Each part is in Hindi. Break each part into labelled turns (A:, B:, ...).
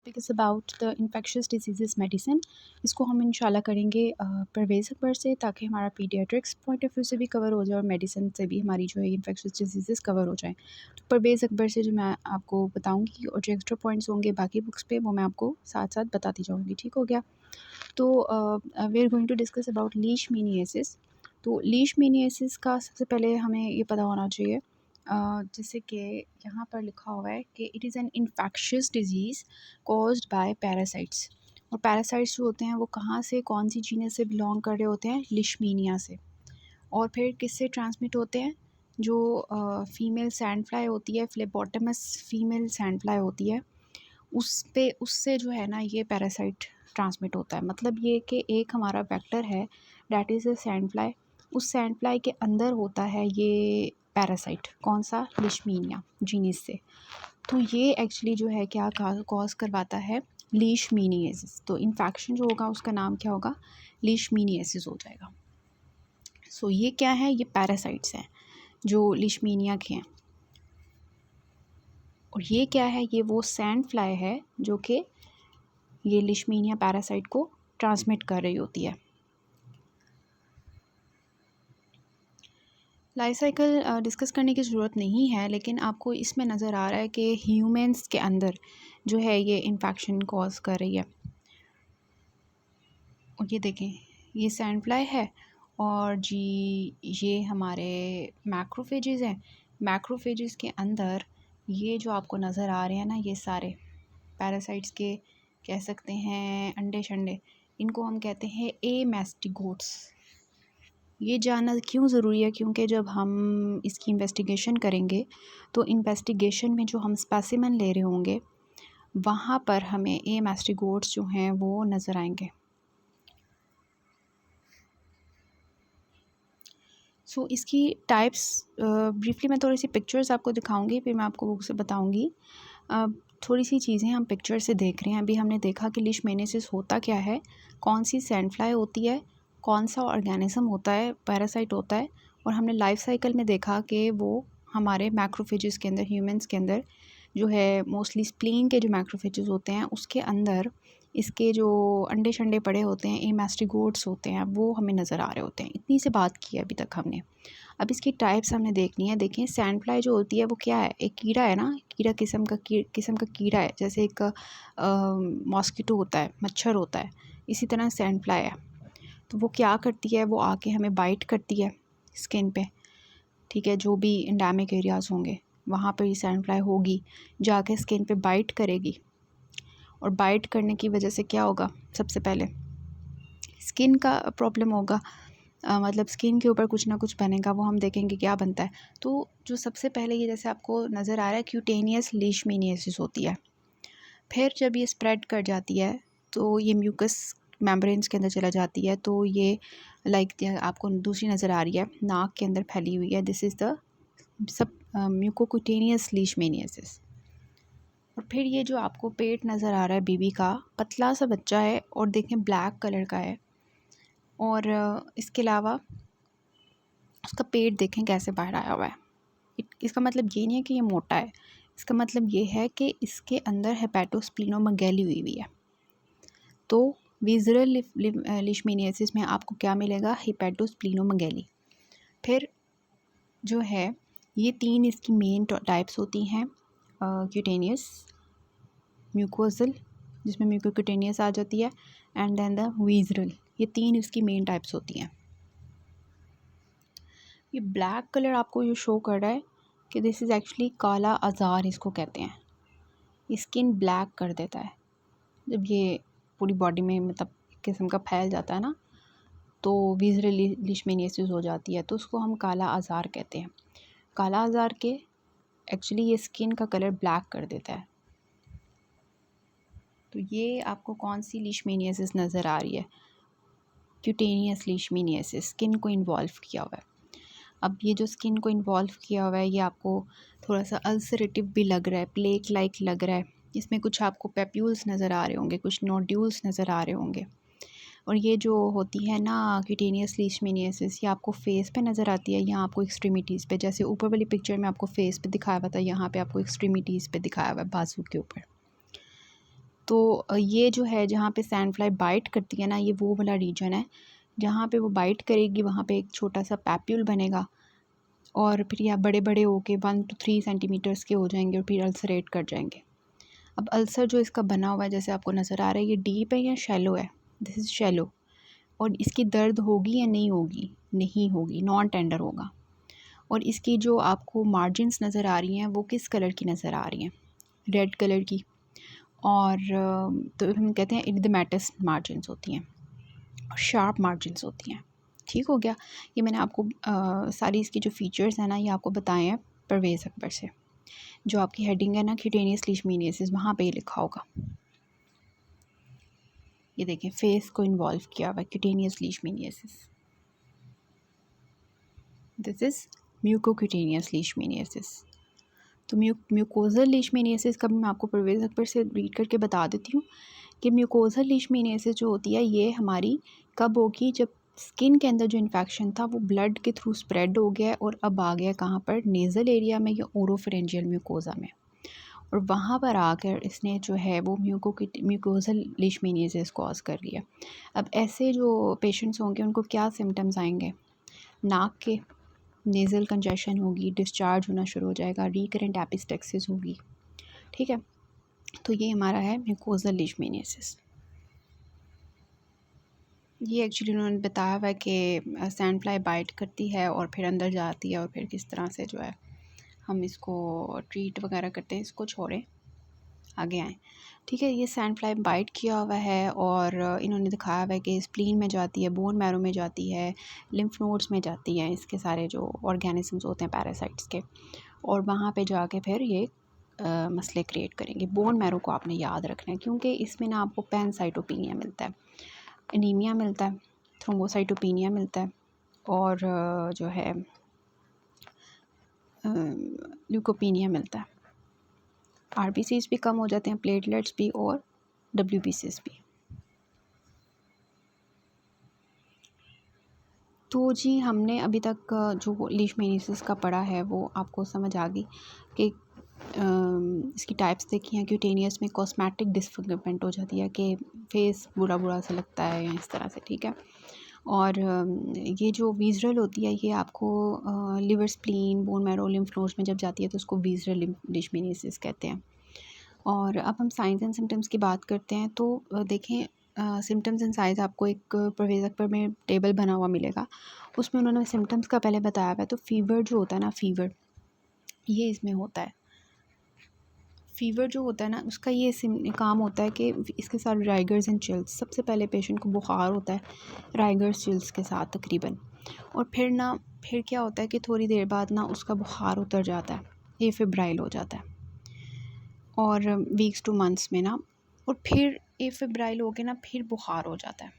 A: Topic is about the infectious disease medicine. इसको हम इंशाल्लाह करेंगे परवेज़ अकबर से, ताकि हमारा पीडियाट्रिक्स पॉइंट ऑफ व्यू से भी कवर हो जाए और मेडिसिन से भी हमारी जो है इन्फेक्शियस डिजीज़ कवर हो जाएँ। तो परवेज़ अकबर से जो मैं आपको बताऊँगी और जो एक्स्ट्रा पॉइंट्स होंगे बाकी बुक्स पे वो मैं आपको साथ साथ बताती जाऊँगी। ठीक हो गया? तो we are going to discuss about leishmaniasis. तो लीशमैनियासिस का सबसे पहले हमें ये पता होना चाहिए, जैसे कि यहाँ पर लिखा हुआ है कि it is an infectious disease caused by parasites. और पैरासाइट्स जो होते हैं वो कहाँ से, कौन सी जीनस से बिलोंग कर रहे होते हैं? लीशमैनिया से। और फिर किससे ट्रांसमिट होते हैं? जो फीमेल सैंड फ्लाई होती है, फ्लेबोटमस फीमेल सैंड फ्लाई होती है, उससे जो है ना ये पैरासाइट ट्रांसमिट होता है। मतलब ये कि एक हमारा वेक्टर है that is a sand fly, उस सैंड फ्लाई के अंदर होता है ये पैरासाइट। कौन सा? लीशमैनिया जीनस से। तो ये एक्चुअली जो है क्या कॉज करवाता है? लीशमैनियासिस। तो इन्फेक्शन जो होगा उसका नाम क्या होगा? लीशमैनियासिस हो जाएगा। सो ये क्या है? ये पैरासाइट्स हैं जो लीशमैनिया के हैं। और ये क्या है? ये वो सैंड फ्लाई है जो कि ये लीशमैनिया पैरासाइट को ट्रांसमिट कर रही होती है। लाइफ साइकिल डिस्कस करने की ज़रूरत नहीं है, लेकिन आपको इसमें नज़र आ रहा है कि ह्यूमंस के अंदर जो है ये इन्फेक्शन कॉज कर रही है। और ये देखें, ये सैंड फ्लाई है और जी ये हमारे मैक्रोफेजेस हैं। मैक्रोफेजेस के अंदर ये जो आपको नज़र आ रहे हैं ना, ये सारे पैरासाइट्स के कह सकते हैं अंडे शंडे, इनको हम कहते हैं एमास्टिगोट्स। ये जानना क्यों ज़रूरी है? क्योंकि जब हम इसकी इन्वेस्टिगेशन करेंगे तो इन्वेस्टिगेशन में जो हम स्पेसिमेन ले रहे होंगे वहाँ पर हमें एमास्टिगोट्स जो हैं वो नज़र आएंगे। सो इसकी टाइप्स ब्रीफली मैं थोड़ी सी पिक्चर्स आपको दिखाऊंगी, फिर मैं आपको बुक से बताऊंगी। थोड़ी सी चीज़ें हम पिक्चर से देख रहे हैं। अभी हमने देखा कि लीशमैनियासिस होता क्या है, कौन सी सैंड फ्लाई होती है, कौन सा ऑर्गेनिज्म होता है, पैरासाइट होता है। और हमने लाइफ साइकिल में देखा कि वो हमारे मैक्रोफेजेस के अंदर, ह्यूमंस के अंदर जो है मोस्टली स्प्लीन के जो मैक्रोफेजेस होते हैं उसके अंदर इसके जो अंडे शंडे पड़े होते हैं, एमास्टिगोट्स होते हैं, वो हमें नज़र आ रहे होते हैं। इतनी से बात की है अभी तक हमने। अब इसकी टाइप्स हमने देखनी है। देखें, सैंड फ्लाई जो होती है वो क्या है? एक कीड़ा है ना, कीड़ा किस्म का कीड़ा है। जैसे एक मॉस्किटो होता है, मच्छर होता है, इसी तरह सैंड फ्लाई है। तो वो क्या करती है? वो आके हमें बाइट करती है स्किन पे। ठीक है, जो भी एंडेमिक एरियाज़ होंगे वहाँ पर ये सैंड फ्लाई होगी, जाके स्किन पे बाइट करेगी। और बाइट करने की वजह से क्या होगा? सबसे पहले स्किन का प्रॉब्लम होगा, मतलब स्किन के ऊपर कुछ ना कुछ बनेगा, वो हम देखेंगे क्या बनता है। तो जो सबसे पहले ये जैसे आपको नज़र आ रहा है क्यूटेनियस लीशमैनियासिस होती है। फिर जब ये स्प्रेड कर जाती है तो ये म्यूकस मेम्ब्रेन्स के अंदर चला जाती है। तो ये लाइक आपको दूसरी नज़र आ रही है, नाक के अंदर फैली हुई है। This is the sub mucocutaneous leishmaniasis. और फिर ये जो आपको पेट नज़र आ रहा है बेबी का, पतला सा बच्चा है और देखें ब्लैक कलर का है। और इसके अलावा उसका पेट देखें कैसे बाहर आया हुआ है। इसका मतलब ये नहीं है कि ये मोटा है, इसका मतलब ये है कि इसके अंदर हेपेटोस्प्लीनोमेगैली हुई हुई है। तो विज़रल लीशमैनियासिस में आपको क्या मिलेगा? हेपेटोस्प्लीनोमेगैली। फिर जो है ये तीन इसकी मेन टाइप्स होती हैं, क्यूटेनियस, म्यूकोजल जिसमें म्यूकोक्यूटेनियस आ जाती है, एंड देन द विज़रल। ये तीन इसकी मेन टाइप्स होती हैं। ये ब्लैक कलर आपको ये शो कर रहा है कि दिस इज़ एक्चुअली काला आज़ार इसको कहते हैं। ये स्किन ब्लैक कर देता है जब ये पूरी बॉडी में मतलब एक किस्म का फैल जाता है ना, तो विज़रल लीशमैनियासिस हो जाती है। तो उसको हम काला आज़ार कहते हैं। काला आज़ार के एक्चुअली ये स्किन का कलर ब्लैक कर देता है। तो ये आपको कौन सी लीशमैनियासिस नज़र आ रही है? क्यूटेनियस लीशमैनियासिस, स्किन को इन्वॉल्व किया हुआ है। अब ये जो स्किन को इन्वॉल्व किया हुआ है ये आपको थोड़ा सा अल्सरेटिव भी लग रहा है, प्लेक लाइक लग रहा है। इसमें कुछ आपको पेप्यूल्स नज़र आ रहे होंगे, कुछ नोड्यूल्स नज़र आ रहे होंगे। और ये जो होती है ना क्यूटेनियस लीशमैनियासिस, ये आपको फेस पे नज़र आती है, यहाँ आपको एक्सट्रीमिटीज़ पे। जैसे ऊपर वाली पिक्चर में आपको फेस पे दिखाया हुआ था, यहाँ पे आपको एक्सट्रीमिटीज़ पे दिखाया हुआ है, बाजू के ऊपर। तो ये जो है जहाँ पे सैंड फ्लाई बाइट करती है ना, ये वो वाला रीजन है जहाँ पे वो बाइट करेगी, वहाँ पे एक छोटा सा पैप्यूल बनेगा और फिर यह बड़े बड़े होके 1 to 3 सेंटीमीटर्स के हो जाएंगे और फिर अल्सरेट कर जाएंगे। अब अल्सर जो इसका बना हुआ है जैसे आपको नज़र आ रहा है, ये डीप है या शैलो है? This is shallow. और इसकी दर्द होगी या नहीं होगी? नहीं होगी, नॉन टेंडर होगा। और इसकी जो आपको मार्जिन्स नज़र आ रही हैं वो किस कलर की नज़र आ रही हैं? रेड कलर की। और तो हम कहते हैं इरिथमेटस मार्जिन्स होती हैं और शार्प मार्जिन्स होती हैं। ठीक हो गया। ये मैंने आपको सारी इसकी जो फ़ीचर्स हैं ना, ये आपको बताए हैं परवेज़ अकबर से। जो आपकी हेडिंग है ना क्यूटेनियस लीशमैनियासिस, वहाँ पे ये लिखा होगा। ये देखें, फेस को इन्वॉल्व किया हुआ है cutaneous leishmaniasis. This is mucocutaneous leishmaniasis. तो म्यूकोज़ल लीशमैनियासिस का भी मैं आपको परवेज़ अकबर से रीड करके बता देती हूँ कि म्यूकोज़ल लीशमैनियासिस जो होती है ये हमारी कब होगी? जब स्किन के अंदर जो इन्फेक्शन था वो ब्लड के थ्रू स्प्रेड हो गया और अब आ गया कहाँ पर? नेज़ल एरिया में या ओरोफेरेंजियल म्यूकोज़ा में। और वहाँ पर आकर इसने जो है वो म्यूकोज़ल लीशमैनियासिस कॉज कर लिया। अब ऐसे जो पेशेंट्स होंगे उनको क्या सिम्टम्स आएंगे? नाक के नेज़ल कंजेशन होगी, डिस्चार्ज होना शुरू हो जाएगा, रिकरेंट एपिस्टेक्सिस होगी। ठीक है, तो ये हमारा है म्यूकोज़ल लीशमैनियासिस। ये एक्चुअली उन्होंने बताया हुआ है कि सैंड फ्लाई बाइट करती है और फिर अंदर जाती है और फिर किस तरह से जो है हम इसको ट्रीट वगैरह करते हैं। इसको छोड़ें, आगे आएँ। ठीक है, ये सैंड फ्लाई बाइट किया हुआ है और इन्होंने दिखाया हुआ है कि स्प्लीन में जाती है, बोन मैरो में जाती है, लिम्फ नोड्स में जाती हैं, इसके सारे जो ऑर्गेनिजम्स होते हैं पैरासाइट्स के, और वहाँ पे जाके फिर ये मसले क्रिएट करेंगे। बोन मैरो को आपने याद रखना है क्योंकि इसमें ना आपको पैनसाइटोपिनिया मिलता है, एनीमिया मिलता है, थ्रोम्बोसाइटोपिनिया मिलता है और जो है ल्यूकोपिनिया मिलता है। आरबीसीज भी कम हो जाते हैं, प्लेटलेट्स भी और डब्ल्यूबीसीज भी। तो जी हमने अभी तक जो लीशमैनियासिस का पढ़ा है वो आपको समझ आ गई कि इसकी टाइप्स देखी हैं। क्यूटेनियस में कॉस्मेटिक डिसफिगरमेंट हो जाती है कि फेस बुरा बुरा सा लगता है या इस तरह से। ठीक है, और ये जो विज़रल होती है ये आपको liver, spleen, bone marrow, lymph nodes में जब जाती है तो उसको विज़रल लीशमैनियासिस कहते हैं। और अब हम साइंस एंड सिम्टम्स की बात करते हैं तो देखें, सिम्टम्स एंड साइंस आपको एक परवेज़ अकबर में टेबल बना हुआ मिलेगा, उसमें उन्होंने सिम्टम्स का पहले बताया हुआ है। तो फ़ीवर जो होता है ना, फ़ीवर ये इसमें होता है। फ़ीवर जो होता है ना उसका ये काम होता है कि इसके साथ राइगर्स एंड चिल्स। सबसे पहले पेशेंट को बुखार होता है राइगर्स चिल्स के साथ तकरीबन, और फिर क्या होता है कि थोड़ी देर बाद ना उसका बुखार उतर जाता है, ये फेब्राइल हो जाता है और वीक्स टू मंथ्स में ना, और फिर ए फेब्राइल हो के ना फिर बुखार हो जाता है।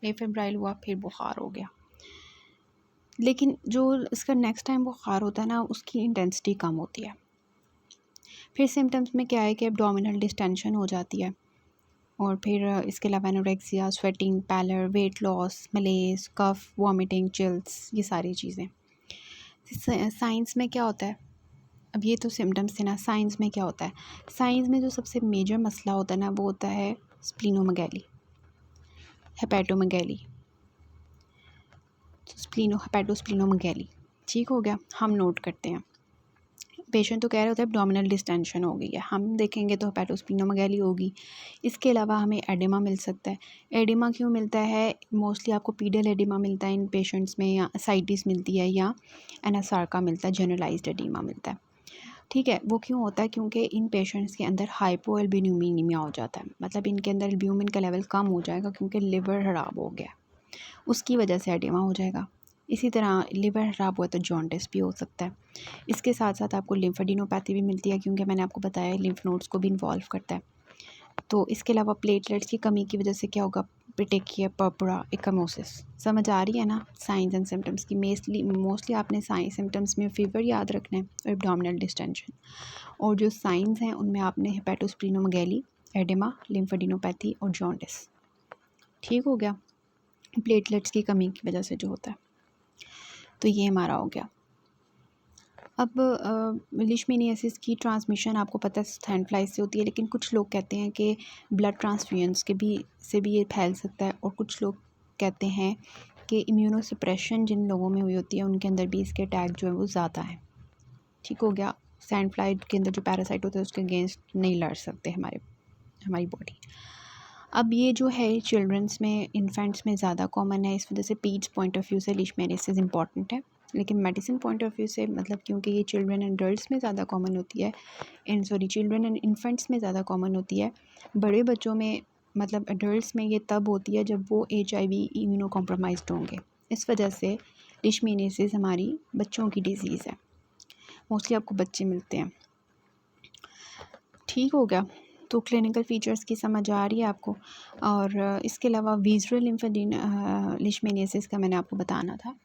A: ए फेब्राइल हुआ फिर बुखार हो गया, लेकिन जो इसका नेक्स्ट टाइम बुखार होता है ना उसकी इंटेंसिटी कम होती है। फिर सिम्टम्स में क्या है कि एब्डोमिनल डिस्टेंशन हो जाती है और फिर इसके अलावा anorexia, sweating, pallor, weight loss, malaise, cough, vomiting, chills, ये सारी चीज़ें। साइंस में क्या होता है? अब ये तो सिम्टम्स थे ना, साइंस में क्या होता है? साइंस में जो सबसे मेजर मसला होता है ना वो होता है स्प्लीनोमेगैली, हेपेटोमेगैली, हेपेटोस्प्लीनोमेगैली। ठीक हो गया, हम नोट करते हैं। पेशेंट तो कह रहे होते हैं एब्डोमिनल डिस्टेंशन हो गई है, हम देखेंगे तो हेपेटोस्प्लीनोमेगैली होगी। इसके अलावा हमें एडिमा मिल सकता है। एडिमा क्यों मिलता है? मोस्टली आपको पीडियल एडिमा मिलता है इन पेशेंट्स में, या असाइटिस मिलती है, या एनासार्का मिलता है, जनरलाइज्ड एडिमा मिलता है। ठीक है, वो क्यों होता है? क्योंकि इन पेशेंट्स के अंदर हाइपोएल्ब्यूमिनीमिया हो जाता है, मतलब इनके अंदर एल्ब्यूमिन का लेवल कम हो जाएगा क्योंकि लिवर ख़राब हो गया, उसकी वजह से एडिमा हो जाएगा। इसी तरह लिवर ख़राब हुआ तो जॉन्डिस भी हो सकता है। इसके साथ साथ आपको लिम्फेडिनोपैथी भी मिलती है क्योंकि मैंने आपको बताया लिम्फ नोड्स को भी इन्वॉल्व करता है। तो इसके अलावा प्लेटलेट्स की कमी की वजह से क्या होगा? पेटेकिया पर्पुरा एकामोसिस। समझ आ रही है ना साइंस एंड सिम्टम्स की? मोस्टली आपने साइंस सिम्टम्स में फ़ीवर याद रखना है और एब्डोमिनल डिस्टेंशन, और जो साइंस हैं उनमें आपने हेपेटोस्प्लीनोमेगैली, एडिमा, लिम्फेडिनोपैथी और जॉन्डिस। ठीक हो गया, प्लेटलेट्स की कमी की वजह से जो होता है। तो ये हमारा हो गया। अब लीशमैनियासिस की ट्रांसमिशन आपको पता है सैंड फ्लाई से होती है, लेकिन कुछ लोग कहते हैं कि ब्लड ट्रांसफ्यूजन्स के भी से भी ये फैल सकता है, और कुछ लोग कहते हैं कि इम्यूनो सप्रेशन जिन लोगों में हुई होती है उनके अंदर भी इसके अटैक जो है वो ज़्यादा है। ठीक हो गया, सैंड फ्लाई के अंदर जो पैरासाइट होते हैं उसके अगेंस्ट नहीं लड़ सकते हमारी बॉडी। अब ये जो है चिल्ड्रंस में, इन्फेंट्स में ज़्यादा कॉमन है, इस वजह से पीड्स पॉइंट ऑफ व्यू से लीशमैनियासिस इंपॉर्टेंट है। लेकिन मेडिसिन पॉइंट ऑफ व्यू से, मतलब क्योंकि ये चिल्ड्रन एंड एडल्ट्स में ज़्यादा कॉमन होती है, चिल्ड्रन एंड इन्फेंट्स में ज़्यादा कॉमन होती है। बड़े बच्चों में, मतलब एडल्ट्स में ये तब होती है जब वो HIV इम्यूनो कॉम्प्रोमाइज्ड होंगे। इस वजह से लीशमैनियासिस हमारी बच्चों की डिज़ीज़ है, मोस्टली आपको बच्चे मिलते हैं। ठीक हो गया, तो क्लिनिकल फ़ीचर्स की समझ आ रही है आपको। और इसके अलावा विज़ुअल लीशमैनियासिस का मैंने आपको बताना था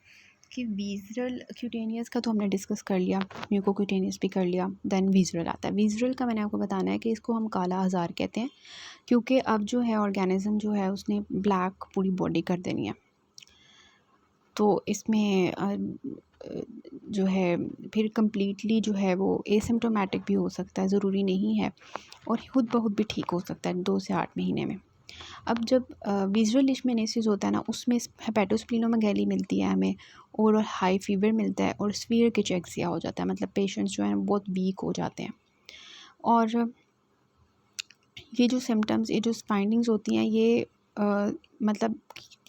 A: कि विज़ुअल क्यूटेनियस का तो हमने डिस्कस कर लिया, म्यूकोक्यूटेनियस भी कर लिया, देन विज़ुअल आता है। विज़ुअल का मैंने आपको बताना है कि इसको हम काला हज़ार कहते हैं, क्योंकि अब जो है ऑर्गेनिज़म जो है उसने ब्लैक पूरी बॉडी कर देनी है। तो इसमें जो है फिर कम्प्लीटली जो है वो एसिम्प्टोमेटिक भी हो सकता है, ज़रूरी नहीं है, और खुद बहुत भी ठीक हो सकता है 2 से 8 महीने में। अब जब विज़ुअल लीशमैनियासिस होता है ना, उसमें हेपेटोस्प्लीनोमेगैली मिलती है हमें, और हाई फीवर मिलता है, और स्फीयर किचेक्सिया हो जाता है, मतलब पेशेंट्स जो हैं बहुत वीक हो जाते हैं। और ये जो सिम्टम्स, ये जो फाइंडिंग्स होती हैं, ये मतलब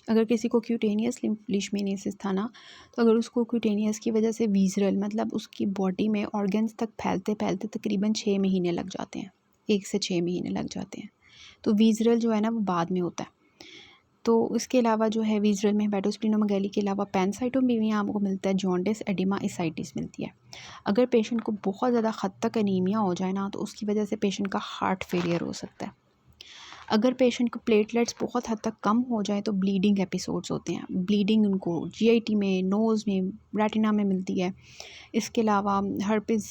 A: अगर किसी को क्यूटेनियस लीशमैनियासिस था ना, तो अगर उसको क्यूटेनियस की वजह से विज़ुअल, मतलब उसकी बॉडी में ऑर्गन्स तक फैलते फैलते तकरीबन 6 महीने लग जाते हैं, 1 से 6 महीने लग जाते हैं। तो विज़ुअल जो है ना वो बाद में होता है। तो इसके अलावा जो है विज़ुअल में हेपेटोस्प्लीनोमेगैली के अलावा पैनसाइटोमेनिया आपको मिलता है, जॉन्डिस, एडिमा, एसाइटिस मिलती है। अगर पेशेंट को बहुत ज़्यादा हद तक एनीमिया हो जाए ना, तो उसकी वजह से पेशेंट का हार्ट फेलियर हो सकता है। अगर पेशेंट को प्लेटलेट्स बहुत हद तक कम हो जाए तो ब्लीडिंग एपिसोड्स होते हैं। ब्लीडिंग उनको GIT में, नोज़ में, रेटिना में मिलती है। इसके अलावा हर्पिस,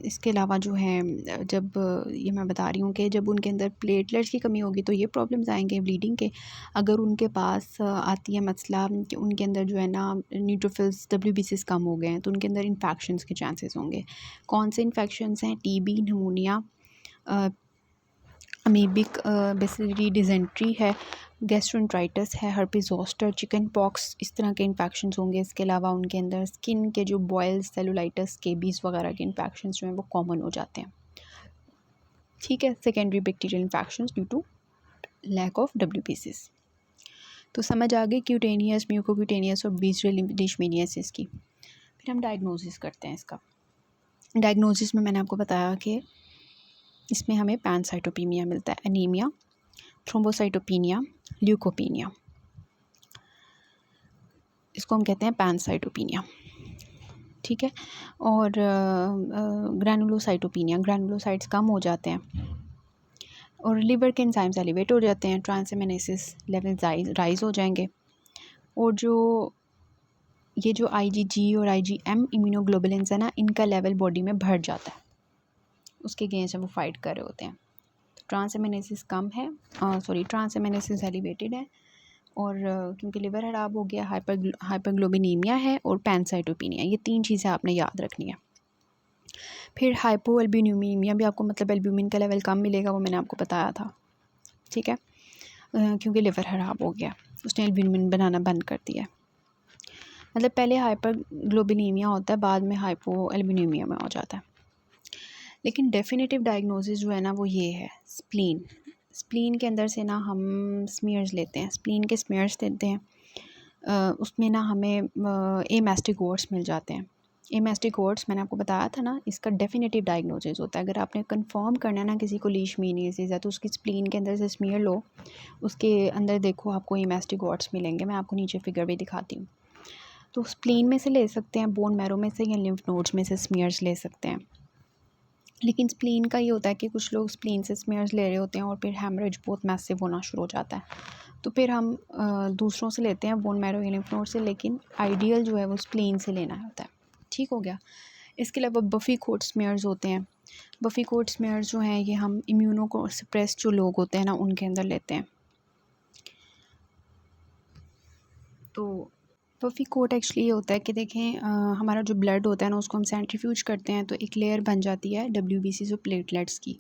A: इसके अलावा जो है जब ये मैं बता रही हूँ कि जब उनके अंदर प्लेटलेट्स की कमी होगी तो ये प्रॉब्लम्स आएंगे ब्लीडिंग के। अगर उनके पास आती है मसला कि उनके अंदर जो है ना न्यूट्रोफिल्स, WBCs कम हो गए हैं, तो उनके अंदर इन्फेक्शंस के चांसेस होंगे। कौन से इन्फेक्शंस हैं? TB, pneumonia, amoebic bacillary dysentery है, गैस्ट्रोएंटराइटिस है, हर्पिस ज़ोस्टर, चिकन पॉक्स, इस तरह के इन्फेक्शंस होंगे। इसके अलावा उनके अंदर स्किन के जो बॉयल्स, सेलुलाइटिस, स्केबीज़ वगैरह के इन्फेक्शंस जो हैं वो कॉमन हो जाते हैं। ठीक है, secondary bacterial infections due to lack of WBCs। तो समझ आ गई क्यूटेनियस, म्यूकोक्यूटेनियस और विज़ुअल लीशमैनियासिस की। फिर हम डायग्नोसिस करते हैं इसका। डायग्नोसिस में मैंने आपको बताया कि इसमें हमें पैनसाइटोपेनिया मिलता है, एनीमिया, थ्रोम्बोसाइटोपेनिया, ल्यूकोपेनिया, इसको हम कहते हैं पैनसाइटोपेनिया। ठीक है, और ग्रैनुलोसाइटोपेनिया, ग्रैनुलोसाइट्स कम हो जाते हैं, और लिवर के एंजाइम्स एलिवेट हो जाते हैं, ट्रांसएमिनेसिस लेवल राइज हो जाएंगे, और ये जो IgG और IgM इम्यूनोग्लोबुलिन्स है ना, इनका लेवल बॉडी में बढ़ जाता है, उसके अगेंस्ट वो फाइट कर रहे होते हैं। तो ट्रांसएमिनेसिस कम है, ट्रांसएमिनेसिस एलिवेटेड है, और क्योंकि लिवर ख़राब हो गया, हाइपरग्लोबिनीमिया है, और पैनसाइटोपेनिया, ये 3 चीज़ें आपने याद रखनी है। फिर हाइपोएल्ब्यूमिनिमिया भी आपको, मतलब एल्ब्यूमिन का लेवल कम मिलेगा, वो मैंने आपको बताया था। ठीक है, क्योंकि लिवर ख़राब हो गया, उसने एल्ब्यूमिन बनाना बंद कर दिया। मतलब पहले हाइपरग्लोबिनीमिया होता है, बाद में हाइपोएल्ब्यूमिनिमिया में हो जाता है। लेकिन डेफिनेटिव डायग्नोसिस जो है ना वो ये है, स्प्लीन के अंदर से ना हम स्मीयर्स लेते हैं, स्प्लीन के स्मीयर्स देते हैं, उसमें ना हमें एमास्टिकोर्स मिल जाते हैं। एमास्टिकोर्स मैंने आपको बताया था ना, इसका डेफिनेटिव डायग्नोसिस होता है। अगर आपने कंफर्म करना है ना किसी को लीशमैनियासिस है, तो उसकी स्प्लीन के अंदर से स्मीयर लो, उसके अंदर देखो आपको एमास्टिकोर्स मिलेंगे, मैं आपको नीचे फिगर भी दिखाती हूँ। तो स्प्लीन में से ले सकते हैं, बोन मैरो में से, या लिम्फ नोड्स में से स्मीयर्स ले सकते हैं। लेकिन स्प्लीन का ये होता है कि कुछ लोग स्प्लीन से स्मीयर्स ले रहे होते हैं और फिर हैमरेज बहुत मैसिव होना शुरू हो जाता है, तो फिर हम दूसरों से लेते हैं, बोन मैरो या लिम्फ नोड से, लेकिन आइडियल जो है वो स्प्लीन से लेना होता है। ठीक हो गया। इसके अलावा बफ़ी कोट स्मीयर्स होते हैं। बफ़ी कोट स्मीयर्स जो हैं ये हम इम्यूनो को सप्रेस जो लोग होते हैं ना उनके अंदर लेते हैं। तो पफ़ी कोट एक्चुअली ये होता है कि देखें हमारा जो ब्लड होता है ना उसको हम सेंट्रीफ्यूज करते हैं तो एक लेयर बन जाती है WBC जो प्लेटलेट्स की,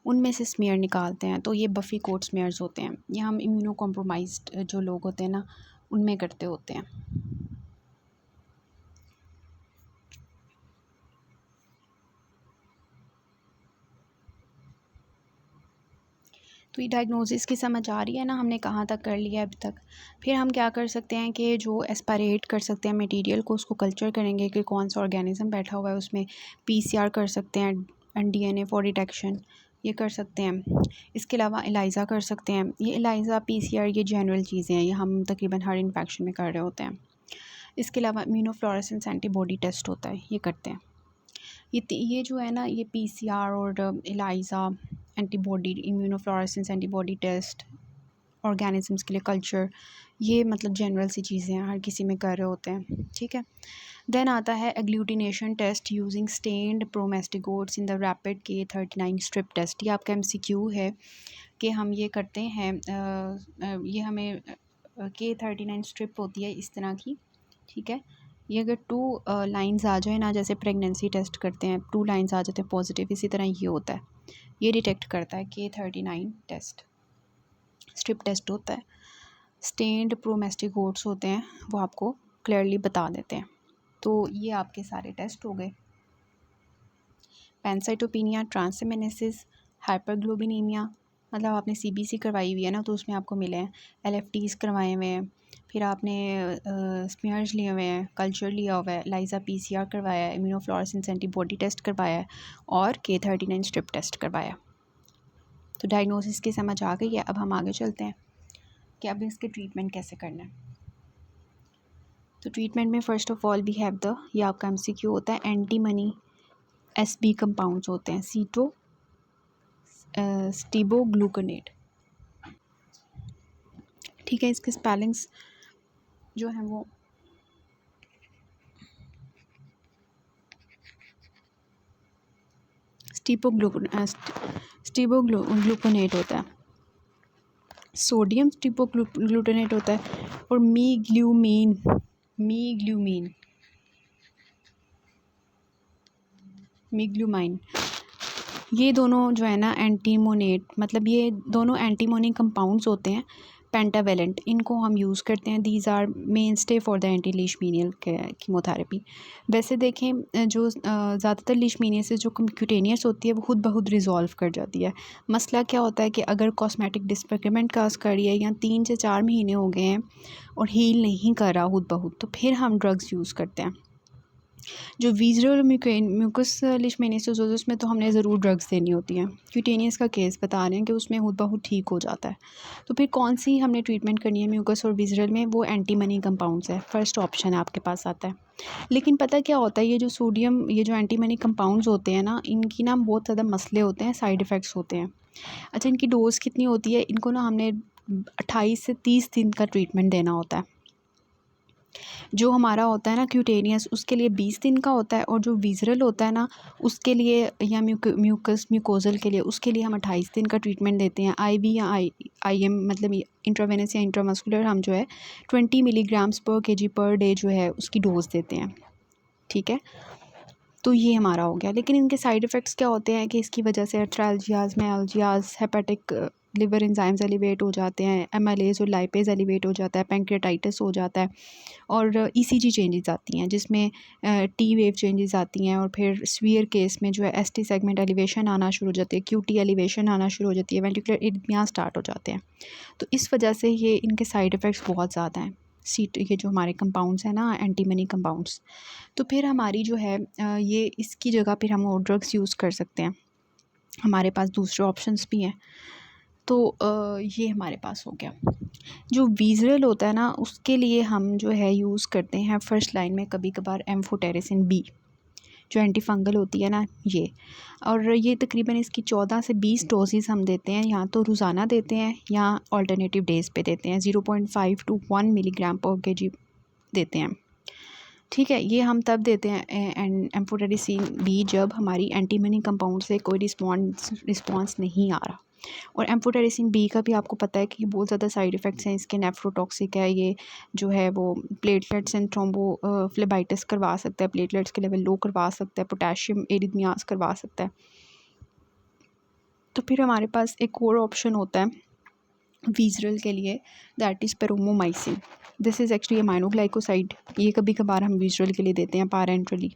A: उनमें से स्मेयर निकालते हैं, तो ये बफ़ी कोट स्मेयर्स होते हैं। ये हम इम्यूनो कॉम्प्रोमाइज़्ड जो लोग होते हैं ना उनमें करते होते हैं। तो ये डायग्नोसिस की समझ आ रही है ना, हमने कहाँ तक कर लिया है अभी तक। फिर हम क्या कर सकते हैं कि जो एस्पायरेट कर सकते हैं मटेरियल को, उसको कल्चर करेंगे कि कौन सा ऑर्गेनिज्म बैठा हुआ है उसमें। PCR कर सकते हैं एंड DNA फॉर डिटेक्शन, ये कर सकते हैं। इसके अलावा एलाइज़ा कर सकते हैं। ये एलाइज़ा PCR ये जनरल चीज़ें हैं, ये हम तकरीबन हर इन्फेक्शन में कर रहे होते हैं। इसके अलावा इम्यूनोफ्लोरेसेंस एंटीबॉडी टेस्ट होता है, ये करते हैं। ये जो है ना, ये PCR और ELISA, antibody, immunofluorescence antibody test, organisms के लिए कल्चर, ये मतलब जनरल सी चीज़ें हैं, हर किसी में कर रहे होते हैं, ठीक है। देन आता है agglutination test using stained promastigotes in the rapid K39 strip test. ये आपका MCQ है कि हम ये करते हैं, ये हमें K39 स्ट्रिप होती है इस तरह की, ठीक है। ये अगर 2 लाइंस आ जाए ना, जैसे प्रेगनेंसी टेस्ट करते हैं 2 लाइंस आ जाते हैं पॉजिटिव, इसी तरह ये होता है, ये डिटेक्ट करता है K39 टेस्ट, स्ट्रिप टेस्ट होता है। स्टेन्ड प्रोमेस्टिगोट्स होते हैं, वो आपको क्लियरली बता देते हैं। तो ये आपके सारे टेस्ट हो गए। पैनसाइटोपिनिया, ट्रांसएमिनेसिस, हाइपरग्लोबिनीमिया, मतलब आपने CBC करवाई हुई है ना, तो उसमें आपको मिले हैं। LFTs करवाए हुए हैं, फिर आपने स्मीयर्स लिए हुए हैं, कल्चर लिया हुआ है, लाइजा PCR करवाया है, इम्यूनोफ्लोरेसेंस एंटीबॉडी टेस्ट करवाया है और K39 स्ट्रिप टेस्ट करवाया। तो डायग्नोसिस की समझ आ गई है। अब हम आगे चलते हैं कि अब इसके ट्रीटमेंट कैसे करना है। तो ट्रीटमेंट में first of all we have ये आपका MCQ होता है, एंटी मनी SB कंपाउंड्स होते हैं, सीटो स्टीबोग्लूकोनेट, ठीक है। इसके स्पेलिंग्स जो हैं वो स्टीबोग्लूकोनेट होता है, सोडियम स्टीबोग्लूकोनेट होता है, और मीग्लूमाइन, ये दोनों जो है ना एंटीमोनेट, मतलब ये दोनों एंटीमोनी कंपाउंड्स होते हैं, पेंटावेलेंट, इनको हम यूज़ करते हैं। These are mainstay for the anti leishmanial chemotherapy. वैसे देखें जो ज़्यादातर लीशमीनियसिस जो क्यूटेनियस होती है वो खुद ब खुद रिजॉल्व कर जाती है। मसला क्या होता है कि अगर कॉस्मेटिक डिसफिगरमेंट काज करी है या 3 से 4 महीने हो गए हैं और हील नहीं कर रहा खुद ब खुद, तो फिर हम ड्रग्स यूज़ करते हैं। जो विज़रल म्यूकस लीशमेनियासिस होता है उसमें तो हमने ज़रूर ड्रग्स देनी होती हैं। क्यूटेनियस का केस बता रहे हैं कि उसमें खुद ब खुद ठीक हो जाता है। तो फिर कौन सी हमने ट्रीटमेंट करनी है म्यूकस और विज़रल में, वो एंटी मनी कंपाउंड्स है, फर्स्ट ऑप्शन है आपके पास आता है। लेकिन पता क्या होता है, ये जो सोडियम, ये जो एंटी मनी कंपाउंड्स होते हैं ना, इनकी ना बहुत ज़्यादा मसले होते हैं, साइड इफ़ेक्ट्स होते हैं। अच्छा, इनकी डोज़ कितनी होती है, इनको ना हमने 28 से 30 दिन का ट्रीटमेंट देना होता है। जो हमारा होता है ना क्यूटेनियस, उसके लिए 20 दिन का होता है, और जो विज़रल होता है ना उसके लिए, या म्यूकोज़ल के लिए, उसके लिए हम 28 दिन का ट्रीटमेंट देते हैं। IV या IM, मतलब इंट्रावेनस या इंट्रामस्कुलर, हम जो है 20 मिलीग्राम्स पर kg पर डे जो है उसकी डोज़ देते हैं, ठीक है। तो ये हमारा हो गया। लेकिन इनके साइड इफ़ेक्ट्स क्या होते हैं कि इसकी वजह से आर्थ्राल्जियाज़, मैल्जियाज़, हेपेटिक लिवर एंजाइम्स एलिवेट हो जाते हैं, MLAs और लाइपेज एलिवेट हो जाता है, पैंक्रियाटाइटिस हो जाता है, और ECG चेंजेस आती हैं, जिसमें T वेव चेंजेस आती हैं, और फिर स्वीयर केस में जो है ST सेगमेंट एलिवेशन आना शुरू हो जाती है, QT एलिवेशन आना शुरू हो जाती है, वेंट्रिकुलर इरिथमिया स्टार्ट हो जाते हैं। तो इस वजह से ये इनके साइड इफ़ेक्ट्स बहुत ज़्यादा हैं। ये जो हमारे कंपाउंड्स हैं ना, एंटी मनी कंपाउंड्स, तो फिर हमारी जो है ये इसकी जगह फिर हम और ड्रग्स यूज़ कर सकते हैं। हमारे पास दूसरे ऑप्शंस भी हैं। तो ये हमारे पास हो गया। जो विज़रल होता है ना, उसके लिए हम जो है यूज़ करते हैं फर्स्ट लाइन में कभी कभार एम्फोटेरिसिन B, जो एंटी फंगल होती है ना ये, और ये तकरीबन इसकी 14 से 20 डोजेज़ हम देते हैं, या तो रोज़ाना देते हैं या अल्टरनेटिव डेज़ पे देते हैं। 0.5 to 1 मिलीग्राम पर kg देते हैं, ठीक है। ये हम तब देते हैं एम्फोटेरिसिन B जब हमारी एंटी मनी कंपाउंड से कोई रिस्पॉन्स नहीं आ रहा। और एम्फोटेरिसिन बी का भी आपको पता है कि बहुत ज़्यादा साइड इफ़ेक्ट्स हैं इसके, नेफ्रोटॉक्सिक है ये जो है वो, प्लेटलेट्स एंड थ्रोम्बोफ्लेबाइटिस करवा सकता है, प्लेटलेट्स के लेवल लो करवा सकता है, पोटेशियम एरिथमियास करवा सकता है। तो फिर हमारे पास एक और ऑप्शन होता है वीज़रल के लिए, that is paromomycin. This is actually aminoglycoside, ये कभी कभार हम वीज़रल के लिए देते हैं पारेंट्रली।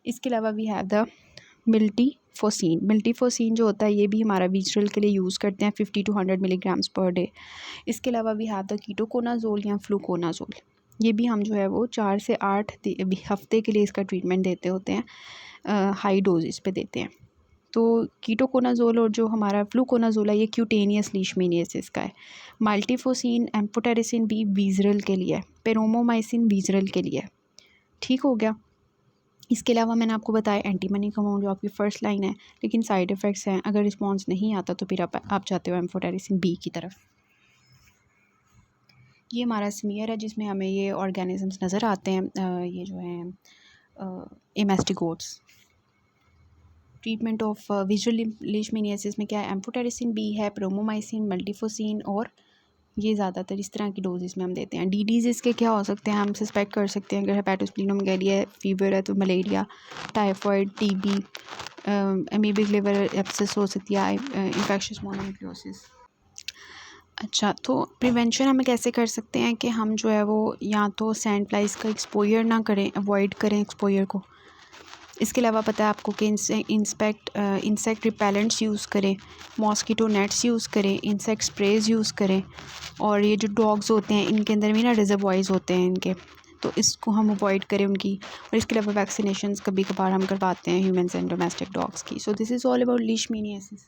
A: इसके अलावा वी हैव द मिल्टीफोसिन। मिल्टीफोसिन जो होता है ये भी हमारा वीज़रल के लिए यूज़ करते हैं 50 to 100 मिलीग्राम्स पर डे। इसके अलावा वी हैव द कीटोकोनाजोल या फ्लूकोनाजोल, ये भी हम जो है वो 4 से 8 हफ्ते के लिए इसका ट्रीटमेंट देते होते हैं, हाई डोजेस पे देते हैं। तो कीटोकोनाजोल और जो हमारा फ्लूकोनाजोल है ये क्यूटेनियस लीशमेनियासिस का है। मल्टीफोसिन एम्फोटेरिसिन भी वीज़रल के लिए है, पेरोमोमाइसिन वीज़रल के लिए है। ठीक हो गया। इसके अलावा मैंने आपको बताया एंटीमनीकोमोन जो आपकी फ़र्स्ट लाइन है, लेकिन साइड इफ़ेक्ट्स हैं, अगर रिस्पॉन्स नहीं आता तो फिर आप जाते हो एम्फोटेरिसिन बी की तरफ। ये हमारा स्मीयर है जिसमें हमें ये ऑर्गेनिजम्स नज़र आते हैं, ये जो हैं एमास्टिगोट्स। ट्रीटमेंट ऑफ विजुअल लीशमेनियासिस में क्या है, एम्फोटेरिसिन बी है, प्रोमोमाइसिन, मल्टीफोसिन, और ये ज़्यादातर इस तरह की डोजेस में हम देते हैं। डीडीज़ इसके क्या हो सकते हैं, हम सस्पेक्ट कर सकते हैं अगर हेपेटोस्प्लीनोमेगाली है, फीवर है तो malaria, typhoid, TB, amoebic liver abscess हो सकती है, इन्फेक्शियस मोनोन्यूक्लियोसिस। अच्छा, तो प्रिवेंशन हमें कैसे कर सकते हैं कि हम जो है वो या तो सैंड फ्लाइज का एक्सपोजर ना करें, अवॉइड करें एक्सपोजर को। इसके अलावा पता है आपको कि इंसेक्ट रिपेलेंट्स यूज़ करें, मॉस्किटो नेट्स यूज़ करें, इंसेक्ट स्प्रेज यूज़ करें, और ये जो डॉग्स होते हैं इनके अंदर भी ना रिजर्वॉयर्स होते हैं इनके, तो इसको हम अवॉइड करें उनकी। और इसके अलावा वैक्सीनेशंस कभी कभार हम करवाते हैं ह्यूमन्स एंड डोमेस्टिक डॉग्स की। So this is all about लीशमेनियासिस।